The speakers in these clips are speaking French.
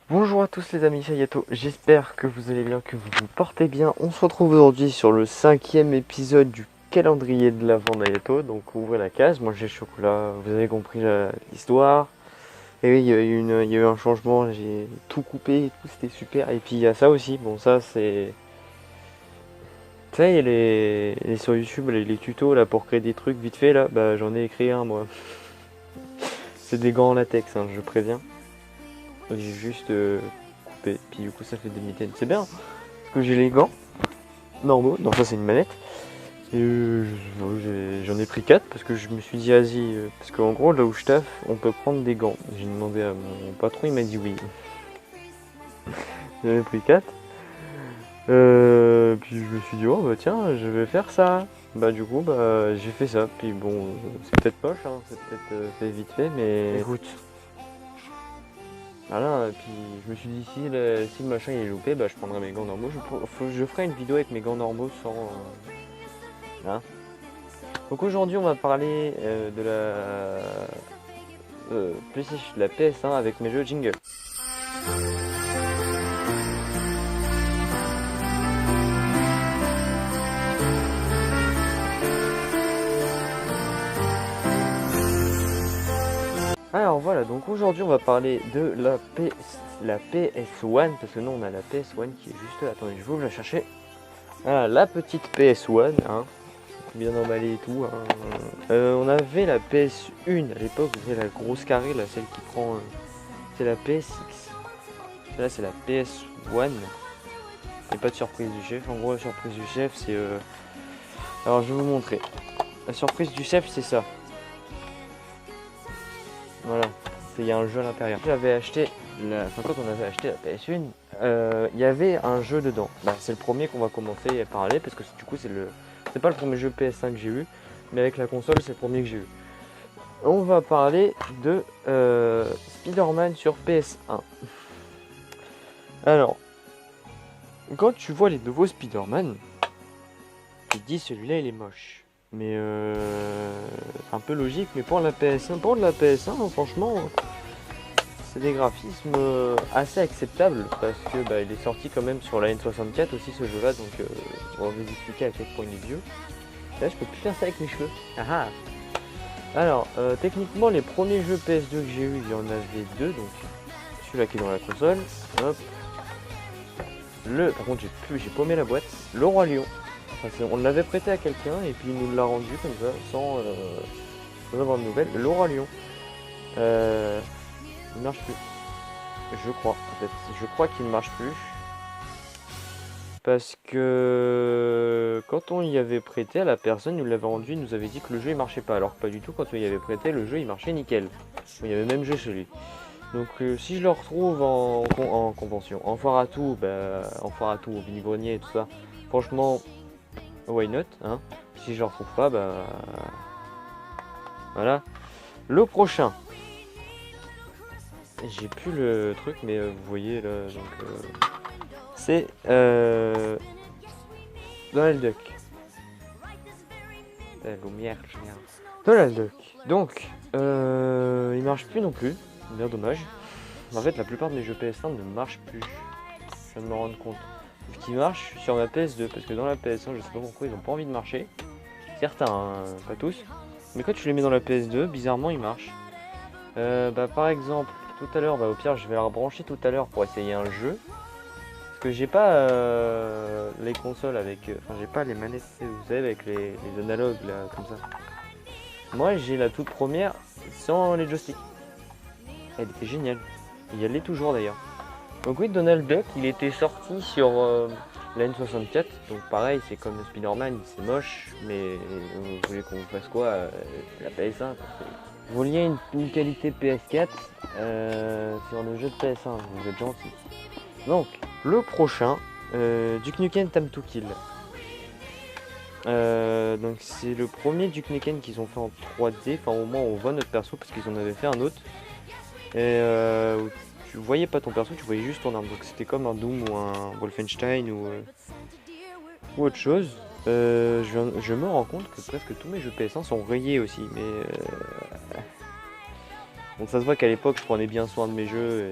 Bonjour à tous les amis, c'est Yato, j'espère que vous allez bien, que vous vous portez bien. On se retrouve aujourd'hui sur le 5e épisode du calendrier de l'Avent d'Ayato. Donc ouvrez la case, moi j'ai le chocolat, vous avez compris l'histoire. Et oui, il y a eu un changement, j'ai tout coupé et tout, c'était super. Et puis il y a ça aussi, bon ça c'est... Tu sais, il y a les sur YouTube, les tutos là pour créer des trucs vite fait là, bah j'en ai créé un moi. C'est des gants en latex, hein, je préviens. J'ai juste coupé, puis du coup ça fait des mitaines. C'est bien, parce que j'ai les gants normaux, non ça c'est une manette. Et j'en ai pris 4 parce que je me suis dit vas-y, parce qu'en gros là où je taffe, on peut prendre des gants. J'ai demandé à mon patron, il m'a dit oui. J'en ai pris 4. Puis je me suis dit oh bah tiens, je vais faire ça. Bah du coup bah j'ai fait ça. Puis bon, c'est peut-être moche, hein, c'est peut-être fait vite fait, mais écoute. Voilà, et puis je me suis dit si le machin il est loupé, bah je prendrai mes gants normaux. Je ferai une vidéo avec mes gants normaux sans... hein. Donc aujourd'hui on va parler de PlayStation, de la PS1 avec mes jeux jingle. Alors voilà, donc aujourd'hui on va parler de la PS1, parce que nous on a la PS1 qui est juste là. Attendez, je vais vous la chercher. Voilà, la petite PS1, hein, bien emballée et tout. Hein. On avait la PS1 à l'époque, vous savez, la grosse carrée, là, celle qui prend... c'est la PSX. Là c'est la PS1. Et pas de surprise du chef. En gros la surprise du chef c'est... Alors je vais vous montrer. La surprise du chef c'est ça. Voilà. Il y a un jeu à l'intérieur. J'avais acheté... quand on avait acheté la PS1, il y avait un jeu dedans. Bah, c'est le premier qu'on va commencer à parler parce que du coup c'est pas le premier jeu PS5 que j'ai eu, mais avec la console c'est le premier que j'ai eu. On va parler de Spider-Man sur PS1. Alors, quand tu vois les nouveaux Spider-Man, tu te dis celui-là il est moche. Mais c'est un peu logique, mais pour la PS1, franchement, c'est des graphismes assez acceptables parce que bah, il est sorti quand même sur la N64 aussi ce jeu-là, donc on va vous expliquer à quel point il est vieux. Là, je peux plus faire ça avec mes cheveux. Ah ah. Alors, techniquement, les premiers jeux PS2 que j'ai eu, il y en avait deux, donc celui-là qui est dans la console. Hop. Par contre, j'ai paumé la boîte. Le Roi Lion. Enfin, on l'avait prêté à quelqu'un et puis il nous l'a rendu comme ça, sans avoir de nouvelles. Le Roi Lion. Il marche plus. Je crois, peut-être. Je crois qu'il ne marche plus. Parce que quand on y avait prêté à la personne, nous l'avait rendu, il nous avait dit que le jeu il marchait pas. Alors que pas du tout, quand on y avait prêté, le jeu il marchait nickel. Il y avait même jeu chez lui. Donc si je le retrouve en convention, en foire à tout, au vide-grenier et tout ça, franchement, why not, hein. Si je le retrouve pas, bah voilà. Le prochain, j'ai plus le truc, mais vous voyez là, donc c'est Donald Duck. Lumière, Donald Duck. Donc, il marche plus non plus, bien dommage. En fait, la plupart de mes jeux PS1 ne marchent plus. Je viens de me rendre compte. Ce qui marche sur ma PS2, parce que dans la PS1, je sais pas pourquoi ils ont pas envie de marcher. Certains, hein, pas tous. Mais quand tu les mets dans la PS2, bizarrement ils marchent. Par exemple, tout à l'heure, au pire, je vais la rebrancher tout à l'heure pour essayer un jeu. Parce que j'ai pas les consoles avec... Enfin, j'ai pas les manettes, vous savez, avec les analogues, là, comme ça. Moi, j'ai la toute première sans les joysticks. Elle était géniale. Il y allait toujours, d'ailleurs. Donc oui, Donald Duck, il était sorti sur la N64. Donc pareil, c'est comme Spider-Man, c'est moche. Mais vous voulez qu'on fasse quoi la PS1 vous vouliez une qualité PS4 sur le jeu de PS1, vous êtes gentil. Donc, le prochain, Duke Nukem Time to Kill. Donc c'est le premier Duke Nukem qu'ils ont fait en 3D, enfin au moins on voit notre perso parce qu'ils en avaient fait un autre. Et tu voyais pas ton perso, tu voyais juste ton arme. Donc c'était comme un Doom ou un Wolfenstein ou autre chose. Je me rends compte que presque tous mes jeux PS1 sont rayés aussi, mais donc ça se voit qu'à l'époque je prenais bien soin de mes jeux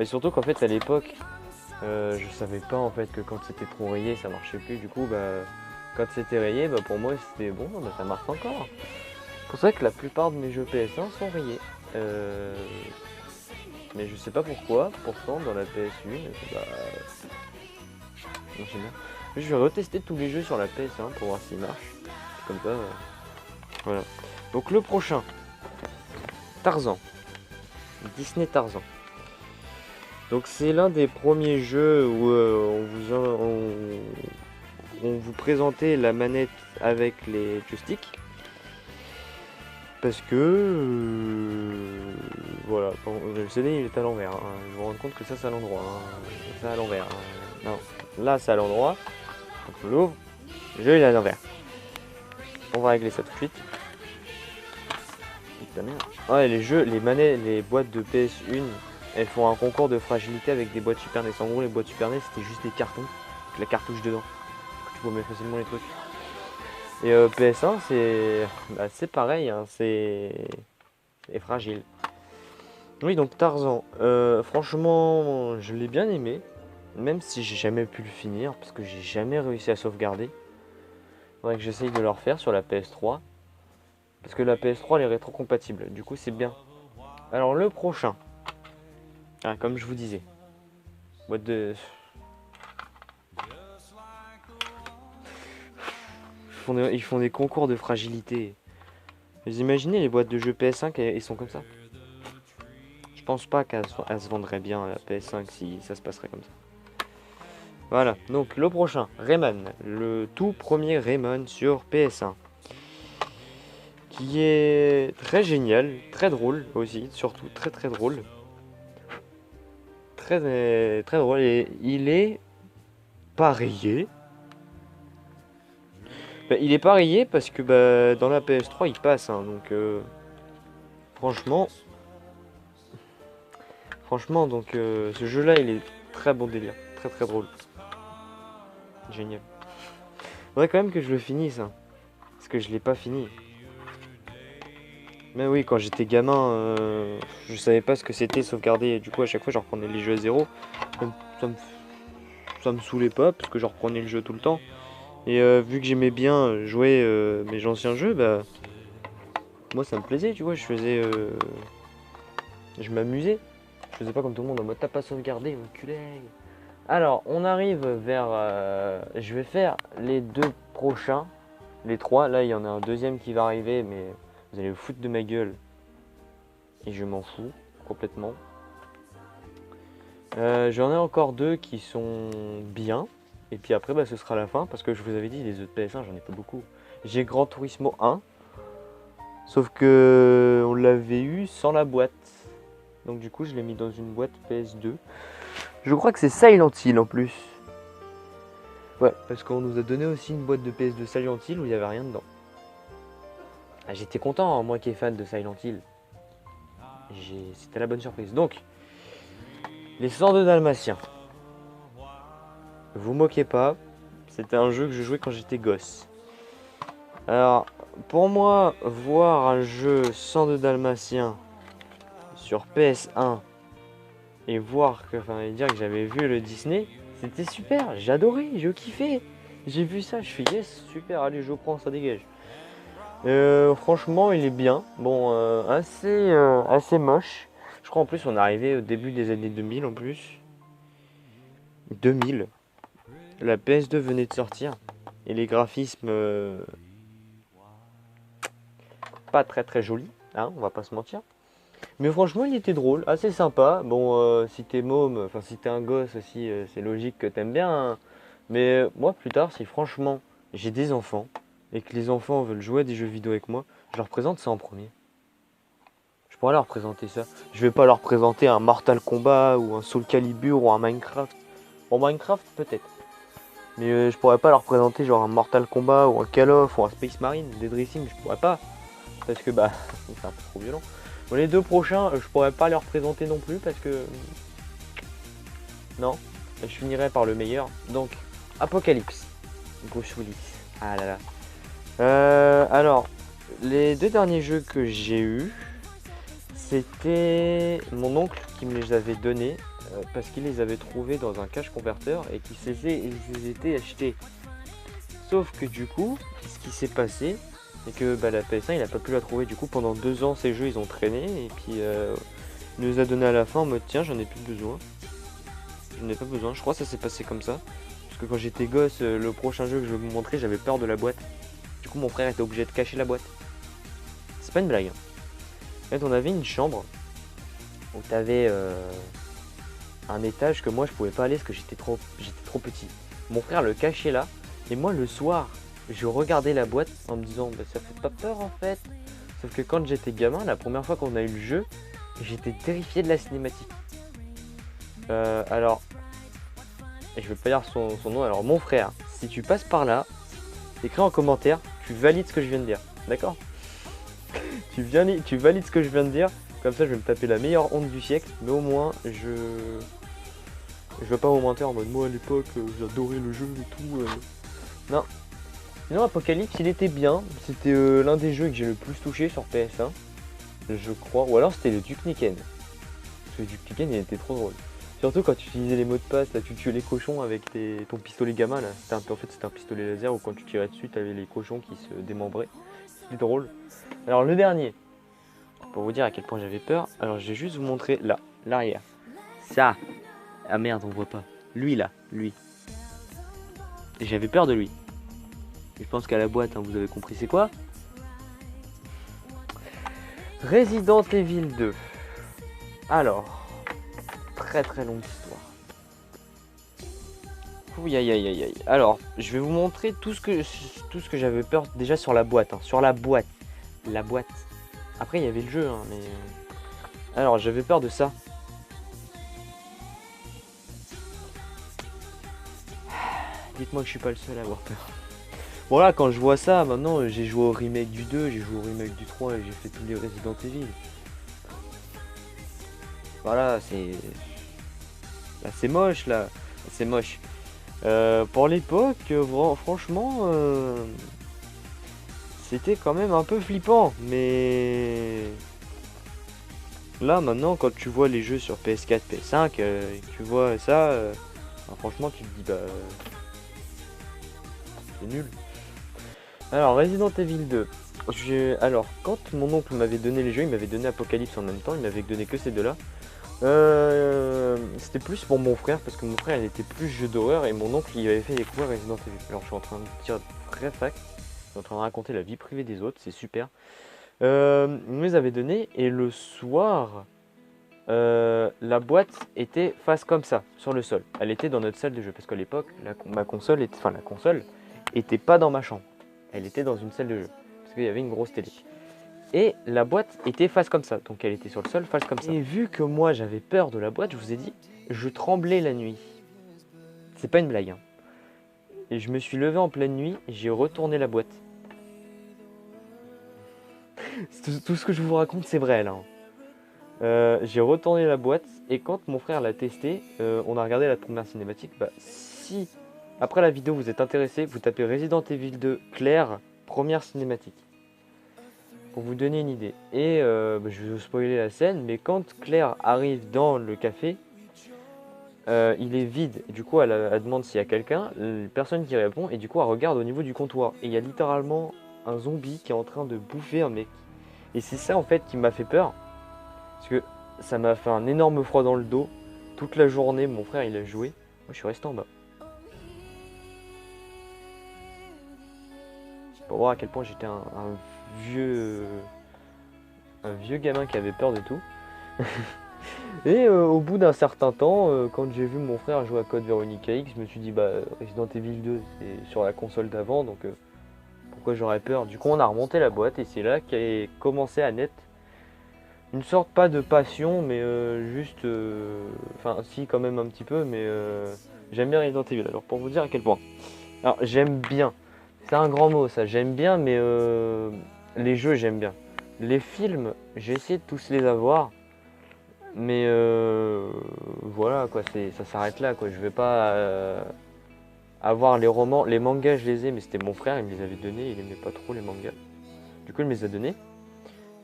Et surtout qu'en fait à l'époque, je savais pas en fait que quand c'était trop rayé ça marchait plus. Du coup bah quand c'était rayé, bah pour moi c'était bon, bah, ça marche encore. C'est pour ça que la plupart de mes jeux PS1 sont rayés. Mais je sais pas pourquoi, pourtant dans la PS1, bah... non, j'aime bien. Je vais retester tous les jeux sur la PS1 pour voir s'ils marchent. Comme ça, voilà. Donc le prochain, Tarzan. Disney Tarzan. Donc c'est l'un des premiers jeux où on vous présentait la manette avec les joysticks. Parce que voilà, bon, le CD il est à l'envers. Hein. Je vous rends compte que ça c'est à l'endroit. Hein. Ça à l'envers. Hein. Non, là c'est à l'endroit. Donc on l'ouvre. Le jeu il est à l'envers. On va régler ça tout de suite. Putain merde. Ouais, les jeux, les manettes, les boîtes de PS1, elles font un concours de fragilité avec des boîtes Super NES. En gros, les boîtes Super NES c'était juste des cartons avec la cartouche dedans. Du coup, tu peux mettre facilement les trucs. Et PS1 c'est pareil, hein, c'est fragile. Oui, donc Tarzan, franchement je l'ai bien aimé, même si j'ai jamais pu le finir parce que j'ai jamais réussi à sauvegarder. Faudrait que j'essaye de le refaire sur la PS3 parce que la PS3 elle est rétrocompatible, du coup c'est bien. Alors le prochain, comme je vous disais, boîte de... Ils font des concours de fragilité. Vous imaginez les boîtes de jeux PS5, elles sont comme ça? Je pense pas qu'elles se vendraient bien à la PS5 si ça se passerait comme ça. Voilà, donc le prochain, Rayman. Le tout premier Rayman sur PS1. Qui est très génial, très drôle aussi, surtout très très drôle. Très drôle et il est pas rayé. Il est pas rayé parce que dans la PS3 il passe, hein, donc franchement donc ce jeu là il est très bon délire, très très drôle, génial. Faudrait quand même que je le finisse, hein, parce que je l'ai pas fini. Mais oui, quand j'étais gamin, je savais pas ce que c'était sauvegarder, et du coup à chaque fois je reprenais les jeux à zéro. Ça me saoulait pas parce que je reprenais le jeu tout le temps. Et vu que j'aimais bien jouer mes anciens jeux, moi ça me plaisait, tu vois, je m'amusais. Je faisais pas comme tout le monde en mode t'as pas sauvegardé, enculé. Alors on arrive vers, je vais faire les deux prochains, les trois. Là il y en a un deuxième qui va arriver, mais vous allez vous foutre de ma gueule. Et je m'en fous complètement. J'en ai encore deux qui sont bien. Et puis après, ce sera la fin. Parce que je vous avais dit, les autres PS1, j'en ai pas beaucoup. J'ai Gran Turismo 1. Sauf que on l'avait eu sans la boîte. Donc du coup, je l'ai mis dans une boîte PS2. Je crois que c'est Silent Hill en plus. Ouais, parce qu'on nous a donné aussi une boîte de PS2 Silent Hill où il n'y avait rien dedans. J'étais content, hein, moi qui est fan de Silent Hill. C'était la bonne surprise. Donc, les 102 Dalmatiens. Vous moquez pas, c'était un jeu que je jouais quand j'étais gosse. Alors, pour moi, voir un jeu 102 Dalmatiens sur PS1 et dire que j'avais vu le Disney, c'était super, j'ai adoré, j'ai kiffé. J'ai vu ça, je fais yes, super, allez, je prends, ça dégage. Franchement, il est bien. Bon, assez moche. Je crois en plus on est arrivé au début des années 2000 en plus. 2000. La PS2 venait de sortir. Et les graphismes pas très très jolis, hein, on va pas se mentir. Mais franchement, il était drôle, assez sympa. Bon, si t'es môme, enfin si t'es un gosse aussi, c'est logique que t'aimes bien. Hein. Mais moi, plus tard, si franchement j'ai des enfants et que les enfants veulent jouer à des jeux vidéo avec moi, je leur présente ça en premier. Je pourrais leur présenter ça. Je vais pas leur présenter un Mortal Kombat ou un Soul Calibur ou un Minecraft. Bon, Minecraft peut-être. Mais je pourrais pas leur présenter genre un Mortal Kombat ou un Call of ou un Space Marine, des Dressing, je pourrais pas. Parce que c'est un peu trop violent. Bon, les deux prochains, je pourrais pas leur présenter non plus parce que... Non, je finirai par le meilleur. Donc, Apocalypse. Bruce Willis. Ah là là. Alors, les deux derniers jeux que j'ai eu, c'était mon oncle qui me les avait donnés. parce qu'ils les avaient trouvés dans un cache converteur et qu'ils les étaient achetés. Sauf que du coup, ce qui s'est passé, c'est que la PS1 il a pas pu la trouver. Du coup pendant 2 ans ces jeux ils ont traîné et puis il nous a donné à la fin en mode tiens j'en ai plus besoin. Je n'ai pas besoin, je crois que ça s'est passé comme ça. Parce que quand j'étais gosse, le prochain jeu que je vais vous montrer, j'avais peur de la boîte. Du coup mon frère était obligé de cacher la boîte. C'est pas une blague. En fait on avait une chambre où t'avais un étage que moi je pouvais pas aller parce que j'étais trop petit. Mon frère le cachait là et moi le soir je regardais la boîte en me disant ça fait pas peur en fait. Sauf que quand j'étais gamin, la première fois qu'on a eu le jeu, j'étais terrifié de la cinématique. Alors, je vais pas dire son nom, alors mon frère, si tu passes par là, écris en commentaire, tu valides ce que je viens de dire, d'accord? tu valides ce que je viens de dire, comme ça je vais me taper la meilleure honte du siècle, mais au moins je vais pas vous mentir en mode moi à l'époque j'adorais le jeu et tout. Non. Sinon Apocalypse il était bien, c'était l'un des jeux que j'ai le plus touché sur PS1, je crois, ou alors c'était le Duke Nukem. Parce que le Duke Nukem il était trop drôle. Surtout quand tu utilisais les mots de passe, là tu tuais les cochons avec ton pistolet gamin là, en fait c'était un pistolet laser où quand tu tirais dessus t'avais les cochons qui se démembraient. C'était drôle. Alors le dernier, pour vous dire à quel point j'avais peur, alors je vais juste vous montrer là, l'arrière. Ça. Ah merde on voit pas. Lui là, lui. Et j'avais peur de lui. Je pense qu'à la boîte, hein, vous avez compris c'est quoi. Resident Evil 2. Alors, très longue histoire. Ouh, aïe. Alors, je vais vous montrer tout ce que j'avais peur déjà sur la boîte. Hein, sur la boîte. La boîte. Après, il y avait le jeu, hein, mais... Alors, j'avais peur de ça. Dites-moi que je suis pas le seul à avoir peur. Bon là quand je vois ça, maintenant j'ai joué au remake du 2, j'ai joué au remake du 3 et j'ai fait tous les Resident Evil. Voilà, c'est moche là, c'est moche. Pour l'époque, franchement, c'était quand même un peu flippant, mais là maintenant quand tu vois les jeux sur PS4, PS5, tu vois ça, franchement tu te dis c'est nul. Alors Resident Evil 2. Alors quand mon oncle m'avait donné les jeux, il m'avait donné Apocalypse en même temps, il m'avait donné que ces deux là. C'était plus pour mon frère parce que mon frère il était plus jeu d'horreur et mon oncle il avait fait découvrir Resident Evil. Alors je suis en train de dire très fact, je suis en train de raconter la vie privée des autres, c'est super. Il me les avait donné et le soir la boîte était face comme ça sur le sol. Elle était dans notre salle de jeu parce qu'à l'époque la console était pas dans ma chambre. Elle était dans une salle de jeu parce qu'il y avait une grosse télé. Et la boîte était face comme ça, donc elle était sur le sol, face comme ça. Et vu que moi j'avais peur de la boîte, je vous ai dit, je tremblais la nuit. C'est pas une blague. Hein. Et je me suis levé en pleine nuit, et j'ai retourné la boîte. Tout ce que je vous raconte, c'est vrai là. J'ai retourné la boîte, et quand mon frère l'a testé, on a regardé la première cinématique. Si après la vidéo vous êtes intéressé, vous tapez Resident Evil 2 Claire, première cinématique. Pour vous donner une idée. Et je vais vous spoiler la scène, mais quand Claire arrive dans le café, il est vide. Et du coup, elle demande s'il y a quelqu'un, personne qui répond, et du coup, elle regarde au niveau du comptoir. Et il y a littéralement un zombie qui est en train de bouffer un mec. Et c'est ça en fait qui m'a fait peur. Parce que ça m'a fait un énorme froid dans le dos. Toute la journée, mon frère il a joué. Moi, je suis resté en bas. Pour voir à quel point j'étais un vieux gamin qui avait peur de tout. Et au bout d'un certain temps, quand j'ai vu mon frère jouer à Code Veronica X, je me suis dit Resident Evil 2 c'est sur la console d'avant, donc pourquoi j'aurais peur? Du coup on a remonté la boîte et c'est là qu'est commencé à naître une sorte, pas de passion, mais juste, enfin si quand même un petit peu, mais j'aime bien Resident Evil. Alors pour vous dire à quel point. Alors j'aime bien. C'est un grand mot ça, j'aime bien, mais les jeux j'aime bien. Les films, j'ai essayé de tous les avoir, mais voilà quoi, ça s'arrête là quoi. Je vais pas avoir les romans, les mangas je les ai, mais c'était mon frère, il me les avait donnés, il aimait pas trop les mangas. Du coup il me les a donnés.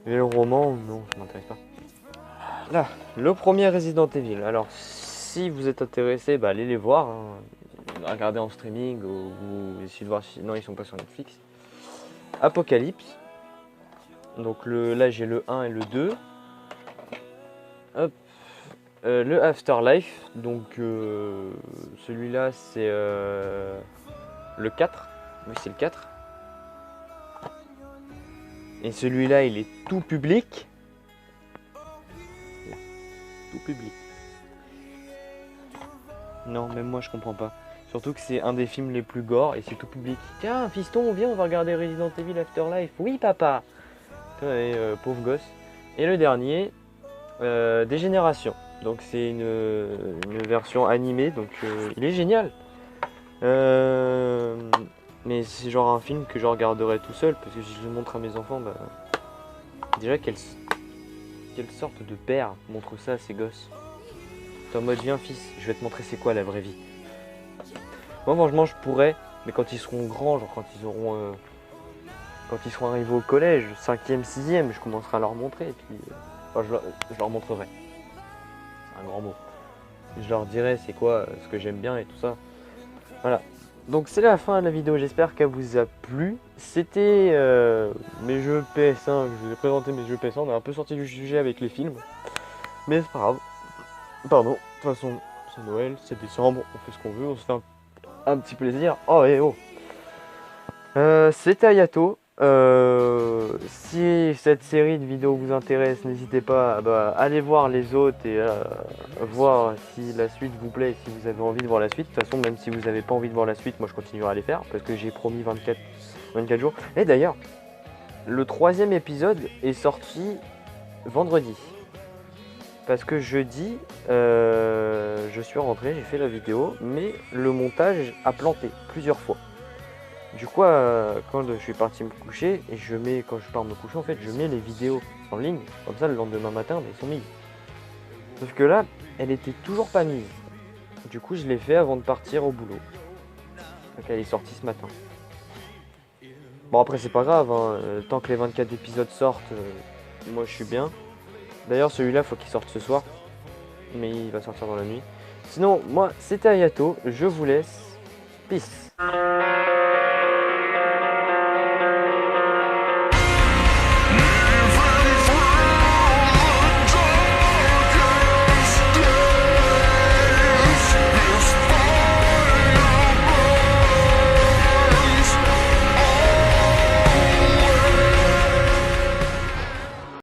Mais le roman, non, ça m'intéresse pas. Là, le premier Resident Evil. Alors, si vous êtes intéressé, bah, allez les voir, hein. Regardez en streaming ou essayez de voir si... Non, ils sont pas sur Netflix. Apocalypse. Donc là, j'ai le 1 et le 2. Hop. Le Afterlife. Donc celui-là, c'est le 4. Oui, c'est le 4. Et celui-là, il est tout public. Là. Tout public. Non, même moi, je comprends pas. Surtout que c'est un des films les plus gore et c'est tout public. Tiens, fiston, viens, on va regarder Resident Evil Afterlife. Oui, papa. Et, pauvre gosse. Et le dernier, Dégénération. Donc c'est une version animée, donc il est génial. Mais c'est genre un film que je regarderai tout seul, parce que si je le montre à mes enfants, bah, déjà quelle sorte de père montre ça à ses gosses. T'es en mode viens fils, je vais te montrer c'est quoi la vraie vie. Moi franchement je pourrais, mais quand ils seront grands, genre quand ils seront arrivés au collège, 5e, 6e, je commencerai à leur montrer, et puis enfin, je leur montrerai. C'est un grand mot. Je leur dirai c'est quoi ce que j'aime bien et tout ça. Voilà. Donc c'est la fin de la vidéo, j'espère qu'elle vous a plu. C'était mes jeux PS1, je vous ai présenté mes jeux PS1, on est un peu sorti du sujet avec les films. Mais c'est pas grave. Pardon, de toute façon, c'est Noël, c'est décembre, on fait ce qu'on veut, on se fait un petit plaisir. Oh et oh. C'était Ayato. Si cette série de vidéos vous intéresse, n'hésitez pas à aller voir les autres et voir si la suite vous plaît et si vous avez envie de voir la suite. De toute façon, même si vous n'avez pas envie de voir la suite, moi je continuerai à les faire parce que j'ai promis 24 jours. Et d'ailleurs, le 3e épisode est sorti vendredi. Parce que jeudi, je suis rentré, j'ai fait la vidéo, mais le montage a planté plusieurs fois. Du coup, quand je suis parti me coucher, et quand je pars me coucher, en fait, je mets les vidéos en ligne. Comme ça, le lendemain matin, elles sont mises. Sauf que là, elle était toujours pas mise. Du coup, je l'ai fait avant de partir au boulot. Donc, elle est sortie ce matin. Bon, après, c'est pas grave, hein. Tant que les 24 épisodes sortent, moi, je suis bien. D'ailleurs, celui-là, faut qu'il sorte ce soir. Mais il va sortir dans la nuit. Sinon, moi, c'était Ayato. Je vous laisse. Peace.